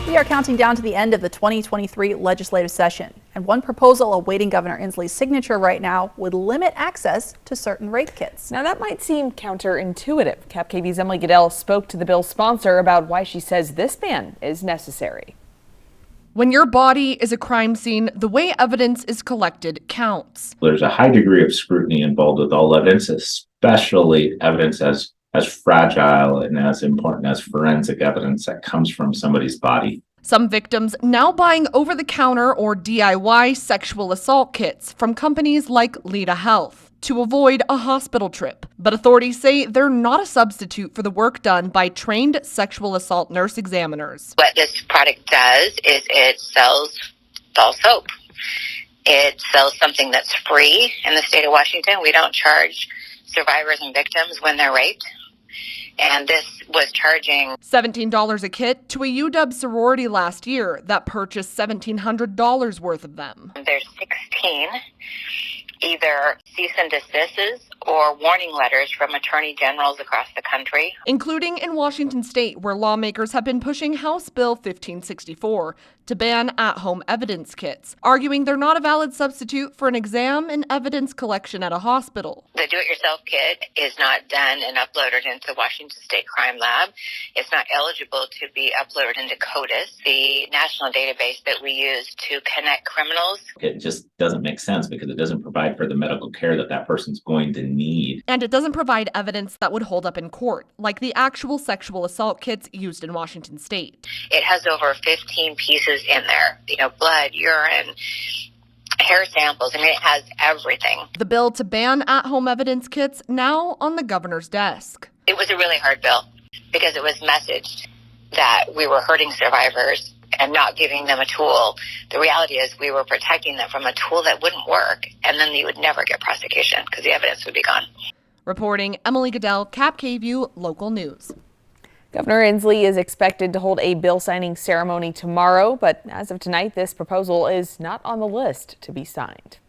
We are counting down to the end of the 2023 legislative session, and one proposal awaiting Governor Inslee's signature right now would limit access to certain rape kits. Now that might seem counterintuitive. KapKV's Emily Goodell spoke to the bill's sponsor about why she says this ban is necessary. When your body is a crime scene, the way evidence is collected counts. There's a high degree of scrutiny involved with all evidence, especially evidence as fragile and as important as forensic evidence that comes from somebody's body. Some victims now buying over-the-counter or DIY sexual assault kits from companies like Leda Health to avoid a hospital trip. But authorities say they're not a substitute for the work done by trained sexual assault nurse examiners. What this product does is it sells false hope. It sells something that's free in the state of Washington. We don't charge survivors and victims when they're raped. And this was charging $17 a kit to a UW sorority last year that purchased $1,700 worth of them. There's 16 either cease and desists or warning letters from attorney generals across the country, including in Washington state, where lawmakers have been pushing House Bill 1564 to ban at-home evidence kits, arguing they're not a valid substitute for an exam and evidence collection at a hospital. The do-it-yourself kit is not done and uploaded into Washington State Crime Lab. It's not eligible to be uploaded into CODIS, the national database that we use to connect criminals. It just doesn't make sense because it doesn't provide for the medical care that that person's going to need. And it doesn't provide evidence that would hold up in court, like the actual sexual assault kits used in Washington state. It has over 15 pieces in there, blood, urine, hair samples. I mean, it has everything. The bill to ban at-home evidence kits now on the governor's desk. It was a really hard bill because it was messaged that we were hurting survivors and not giving them a tool. The reality is we were protecting them from a tool that wouldn't work, and then you would never get prosecution because the evidence would be gone. Reporting, Emily Goodell, KapKV Local News. Governor Inslee is expected to hold a bill signing ceremony tomorrow, but as of tonight, this proposal is not on the list to be signed.